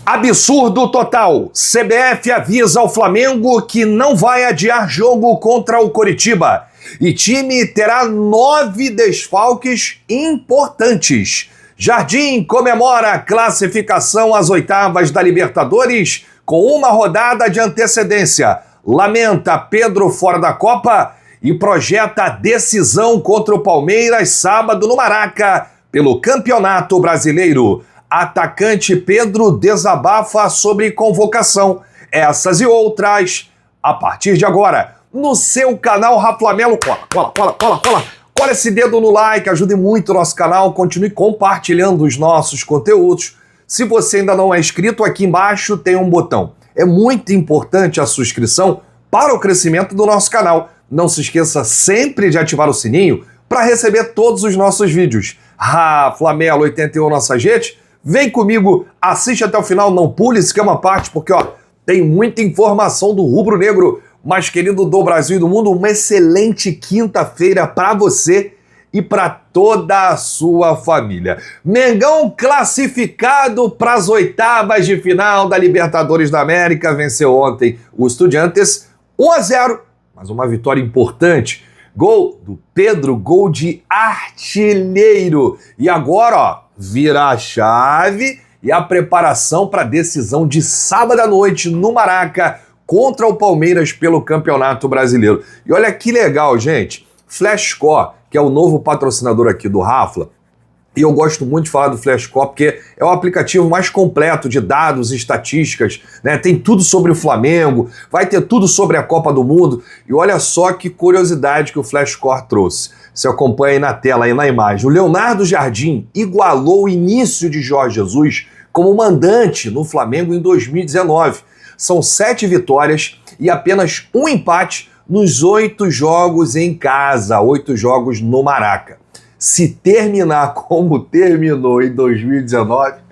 Absurdo total. CBF avisa ao Flamengo que não vai adiar jogo contra o Coritiba. E time terá 9 desfalques importantes. Jardim comemora a classificação às oitavas da Libertadores com uma rodada de antecedência. Lamenta Pedro fora da Copa e projeta a decisão contra o Palmeiras sábado no Maraca pelo Campeonato Brasileiro. Atacante Pedro desabafa sobre convocação. Essas e outras, a partir de agora, no seu canal Raflamelo. Cola esse dedo no like, ajude muito o nosso canal, continue compartilhando os nossos conteúdos. Se você ainda não é inscrito, aqui embaixo tem um botão. É muito importante a sua inscrição para o crescimento do nosso canal. Não se esqueça sempre de ativar o sininho para receber todos os nossos vídeos. Raflamelo 81 nossas redes. Vem comigo, assiste até o final, não pule, esquema parte, porque tem muita informação do rubro-negro mais querido do Brasil e do mundo. Uma excelente quinta-feira para você e para toda a sua família. Mengão classificado para as oitavas de final da Libertadores da América, venceu ontem o Estudiantes 1-0, mas uma vitória importante. Gol do Pedro, gol de artilheiro. E agora, vira a chave e a preparação para a decisão de sábado à noite no Maraca contra o Palmeiras pelo Campeonato Brasileiro. E olha que legal, gente. Flashscore, que é o novo patrocinador aqui do Rafla, e eu gosto muito de falar do Flashscore porque é o aplicativo mais completo de dados e estatísticas, né? Tem tudo sobre o Flamengo, vai ter tudo sobre a Copa do Mundo. E olha só que curiosidade que o Flashscore trouxe. Você acompanha aí na tela, aí na imagem. O Leonardo Jardim igualou o início de Jorge Jesus como mandante no Flamengo em 2019. São 7 vitórias e apenas um empate nos 8 jogos em casa, 8 jogos no Maraca. Se terminar como terminou em 2019,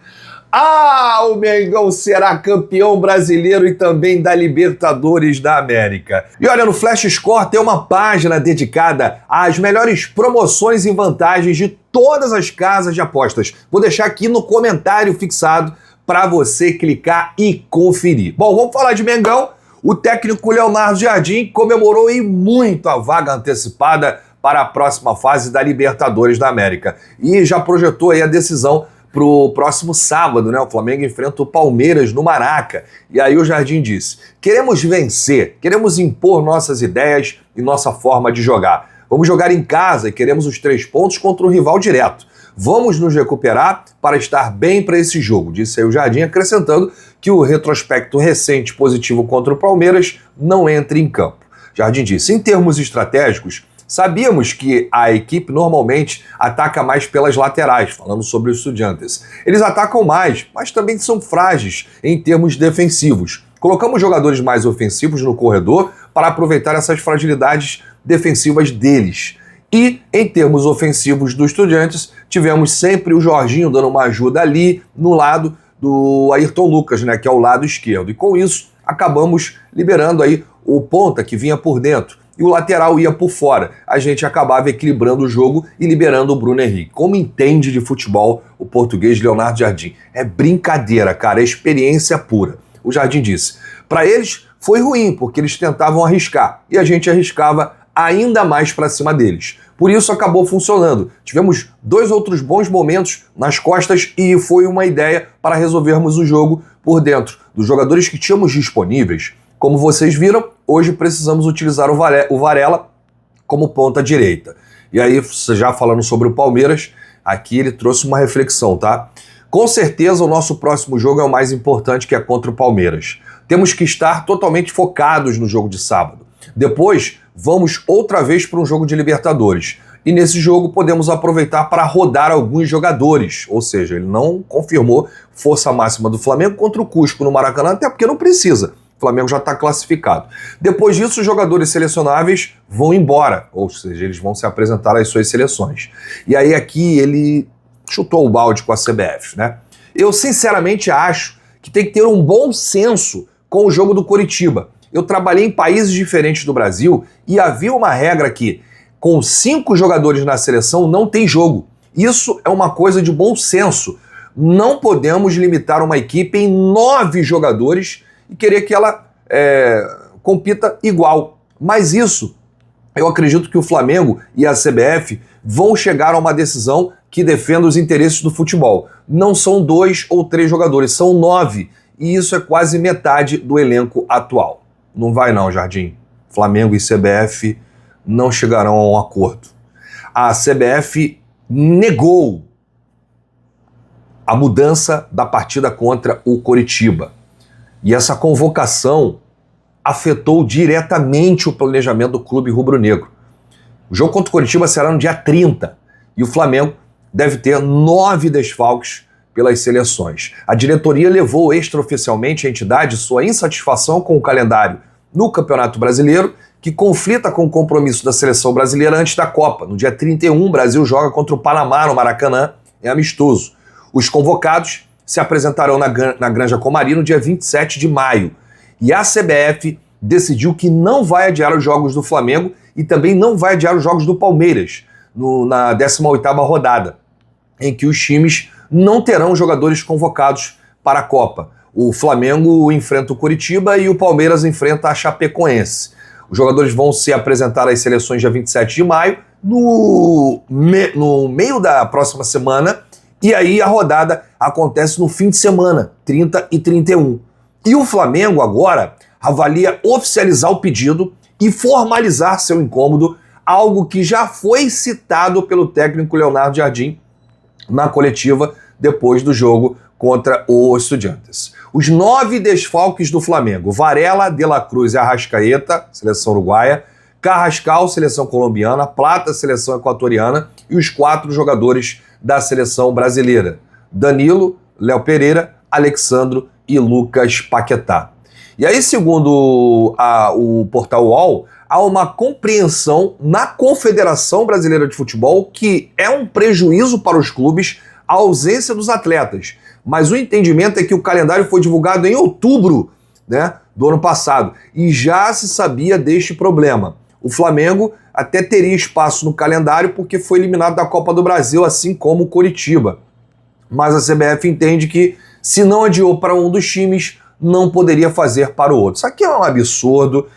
o Mengão será campeão brasileiro e também da Libertadores da América. E olha, no Flashscore tem uma página dedicada às melhores promoções e vantagens de todas as casas de apostas. Vou deixar aqui no comentário fixado para você clicar e conferir. Bom, vamos falar de Mengão. O técnico Leonardo Jardim comemorou e muito a vaga antecipada para a próxima fase da Libertadores da América. E já projetou aí a decisão para o próximo sábado, né? O Flamengo enfrenta o Palmeiras no Maraca. E aí o Jardim disse: queremos vencer, queremos impor nossas ideias e nossa forma de jogar. Vamos jogar em casa e queremos os 3 pontos contra o rival direto. Vamos nos recuperar para estar bem para esse jogo, disse aí o Jardim, acrescentando que o retrospecto recente positivo contra o Palmeiras não entra em campo. Jardim disse: em termos estratégicos, sabíamos que a equipe normalmente ataca mais pelas laterais, falando sobre os Estudiantes. Eles atacam mais, mas também são frágeis em termos defensivos. Colocamos jogadores mais ofensivos no corredor para aproveitar essas fragilidades defensivas deles. E, em termos ofensivos do Estudiantes, tivemos sempre o Jorginho dando uma ajuda ali no lado do Ayrton Lucas, né, que é o lado esquerdo. E com isso, acabamos liberando aí o ponta que vinha por dentro e o lateral ia por fora. A gente acabava equilibrando o jogo e liberando o Bruno Henrique. Como entende de futebol o português Leonardo Jardim? É brincadeira, cara, é experiência pura. O Jardim disse: para eles foi ruim, porque eles tentavam arriscar e a gente arriscava ainda mais para cima deles. Por isso acabou funcionando. Tivemos 2 outros bons momentos nas costas e foi uma ideia para resolvermos o jogo por dentro. Dos jogadores que tínhamos disponíveis, como vocês viram, hoje precisamos utilizar o Varela como ponta direita. E aí, já falando sobre o Palmeiras, aqui ele trouxe uma reflexão, tá? Com certeza o nosso próximo jogo é o mais importante, que é contra o Palmeiras. Temos que estar totalmente focados no jogo de sábado. Depois, vamos outra vez para um jogo de Libertadores. E nesse jogo podemos aproveitar para rodar alguns jogadores. Ou seja, ele não confirmou força máxima do Flamengo contra o Cusco no Maracanã, até porque não precisa. O Flamengo já está classificado. Depois disso, os jogadores selecionáveis vão embora. Ou seja, eles vão se apresentar às suas seleções. E aí aqui ele chutou o balde com a CBF, né? Eu sinceramente acho que tem que ter um bom senso com o jogo do Coritiba. Eu trabalhei em países diferentes do Brasil e havia uma regra que, com 5 jogadores na seleção, não tem jogo. Isso é uma coisa de bom senso. Não podemos limitar uma equipe em 9 jogadores e querer que ela compita igual. Mas isso, eu acredito que o Flamengo e a CBF vão chegar a uma decisão que defenda os interesses do futebol. Não são 2 ou 3 jogadores, são 9. E isso é quase metade do elenco atual. Não vai não, Jardim. Flamengo e CBF não chegarão a um acordo. A CBF negou a mudança da partida contra o Coritiba. E essa convocação afetou diretamente o planejamento do clube rubro-negro. O jogo contra o Coritiba será no dia 30 e o Flamengo deve ter 9 desfalques pelas seleções. A diretoria levou extraoficialmente à entidade sua insatisfação com o calendário no Campeonato Brasileiro, que conflita com o compromisso da seleção brasileira antes da Copa. No dia 31, o Brasil joga contra o Panamá no Maracanã, é amistoso. Os convocados se apresentarão na Granja Comari no dia 27 de maio. E a CBF decidiu que não vai adiar os jogos do Flamengo e também não vai adiar os jogos do Palmeiras na 18ª rodada, em que os times não terão jogadores convocados para a Copa. O Flamengo enfrenta o Coritiba e o Palmeiras enfrenta a Chapecoense. Os jogadores vão se apresentar às seleções dia 27 de maio, no meio da próxima semana, e aí a rodada acontece no fim de semana, 30 e 31. E o Flamengo agora avalia oficializar o pedido e formalizar seu incômodo, algo que já foi citado pelo técnico Leonardo Jardim na coletiva depois do jogo contra o Estudiantes. Os 9 desfalques do Flamengo: Varela, De La Cruz e Arrascaeta, seleção uruguaia; Carrascal, seleção colombiana; Plata, seleção equatoriana; e os 4 jogadores da seleção brasileira: Danilo, Léo Pereira, Alexandro e Lucas Paquetá. E aí, segundo o portal UOL, há uma compreensão na Confederação Brasileira de Futebol que é um prejuízo para os clubes a ausência dos atletas. Mas o entendimento é que o calendário foi divulgado em outubro, né, do ano passado e já se sabia deste problema. O Flamengo até teria espaço no calendário porque foi eliminado da Copa do Brasil, assim como o Coritiba. Mas a CBF entende que, se não adiou para um dos times, não poderia fazer para o outro. Isso aqui é um absurdo,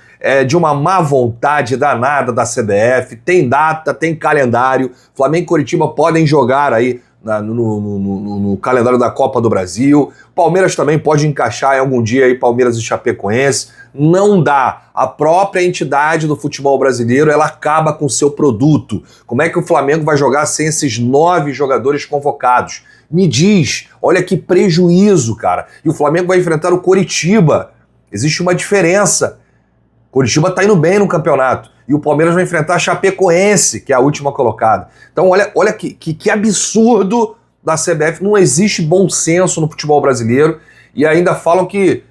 de uma má vontade danada da CBF. Tem data, tem calendário. Flamengo e Coritiba podem jogar aí no calendário da Copa do Brasil. Palmeiras também pode encaixar em algum dia aí Palmeiras e Chapecoense. Não dá. A própria entidade do futebol brasileiro, ela acaba com o seu produto. Como é que o Flamengo vai jogar sem esses 9 jogadores convocados? Me diz, olha que prejuízo, cara. E o Flamengo vai enfrentar o Coritiba. Existe uma diferença. O Coritiba tá indo bem no campeonato. E o Palmeiras vai enfrentar a Chapecoense, que é a última colocada. Então olha que absurdo da CBF. Não existe bom senso no futebol brasileiro. E ainda falam que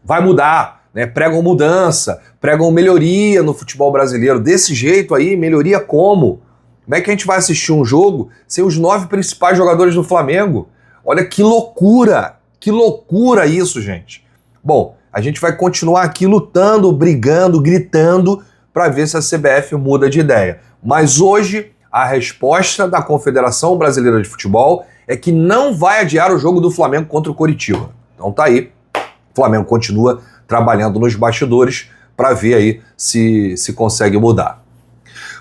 vai mudar, né? Pregam mudança, pregam melhoria no futebol brasileiro. Desse jeito aí, melhoria como? Como é que a gente vai assistir um jogo sem os 9 principais jogadores do Flamengo? Olha que loucura isso, gente. Bom, a gente vai continuar aqui lutando, brigando, gritando para ver se a CBF muda de ideia. Mas hoje, a resposta da Confederação Brasileira de Futebol é que não vai adiar o jogo do Flamengo contra o Coritiba. Então tá aí, o Flamengo continua trabalhando nos bastidores para ver aí se consegue mudar.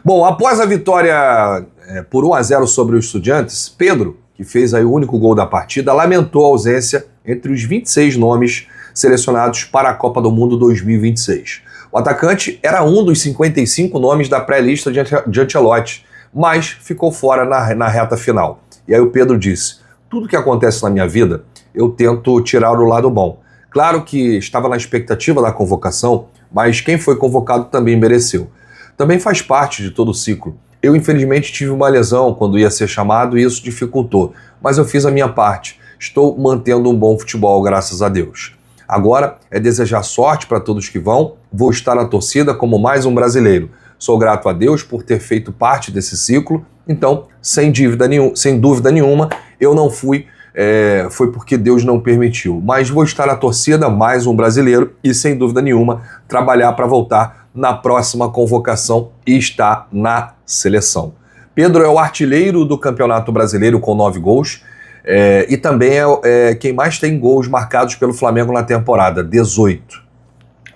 Bom, após a vitória por 1-0 sobre os Estudiantes, Pedro, que fez aí o único gol da partida, lamentou a ausência entre os 26 nomes selecionados para a Copa do Mundo 2026. O atacante era um dos 55 nomes da pré-lista de Ancelotti, mas ficou fora na reta final. E aí o Pedro disse: tudo que acontece na minha vida, eu tento tirar o lado bom. Claro que estava na expectativa da convocação, mas quem foi convocado também mereceu. Também faz parte de todo o ciclo. Eu, infelizmente, tive uma lesão quando ia ser chamado e isso dificultou, mas eu fiz a minha parte. Estou mantendo um bom futebol, graças a Deus. Agora é desejar sorte para todos que vão. Vou estar na torcida como mais um brasileiro. Sou grato a Deus por ter feito parte desse ciclo. Então, sem dúvida nenhuma, eu não fui. Foi porque Deus não permitiu. Mas vou estar na torcida, mais um brasileiro, e sem dúvida nenhuma trabalhar para voltar na próxima convocação e estar na seleção. Pedro é o artilheiro do Campeonato Brasileiro com 9 gols. E também quem mais tem gols marcados pelo Flamengo na temporada, 18.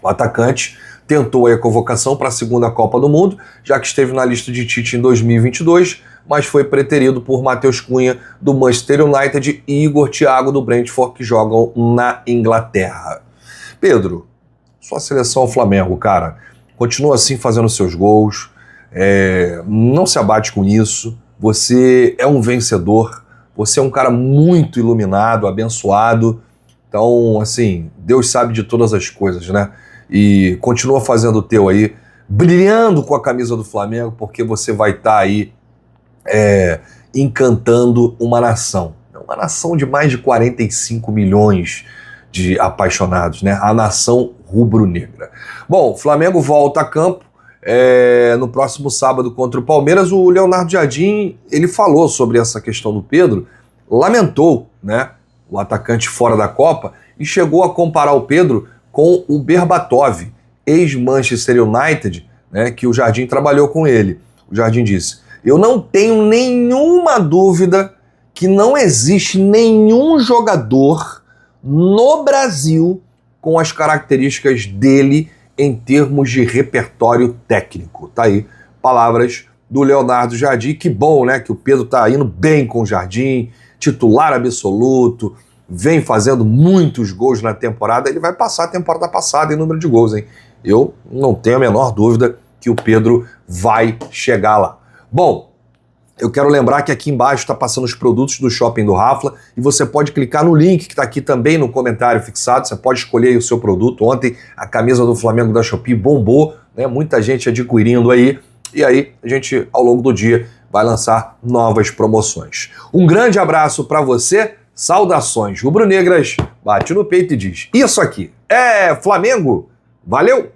O atacante tentou a convocação para a segunda Copa do Mundo, já que esteve na lista de Tite em 2022, mas foi preterido por Matheus Cunha, do Manchester United, e Igor Thiago, do Brentford, que jogam na Inglaterra. Pedro, sua seleção ao Flamengo, cara, continua assim fazendo seus gols, não se abate com isso, você é um vencedor, você é um cara muito iluminado, abençoado, então, assim, Deus sabe de todas as coisas, né? E continua fazendo o teu aí, brilhando com a camisa do Flamengo, porque você vai estar aí encantando uma nação de mais de 45 milhões de apaixonados, né? A nação rubro-negra. Bom, o Flamengo volta a campo no próximo sábado contra o Palmeiras. O Leonardo Jardim, ele falou sobre essa questão do Pedro, lamentou, né, o atacante fora da Copa, e chegou a comparar o Pedro com o Berbatov, ex-Manchester United, né, que o Jardim trabalhou com ele. O Jardim disse: eu não tenho nenhuma dúvida que não existe nenhum jogador no Brasil com as características dele em termos de repertório técnico. Tá aí, palavras do Leonardo Jardim. Que bom, né, que o Pedro tá indo bem com o Jardim, titular absoluto, vem fazendo muitos gols na temporada. Ele vai passar a temporada passada em número de gols, hein? Eu não tenho a menor dúvida que o Pedro vai chegar lá. Bom, eu quero lembrar que aqui embaixo está passando os produtos do Shopping do Rafla e você pode clicar no link que está aqui também no comentário fixado, você pode escolher aí o seu produto. Ontem a camisa do Flamengo da Shopee bombou, né? Muita gente adquirindo aí, e aí a gente ao longo do dia vai lançar novas promoções. Um grande abraço para você, saudações rubro-negras, bate no peito e diz: isso aqui é Flamengo, valeu!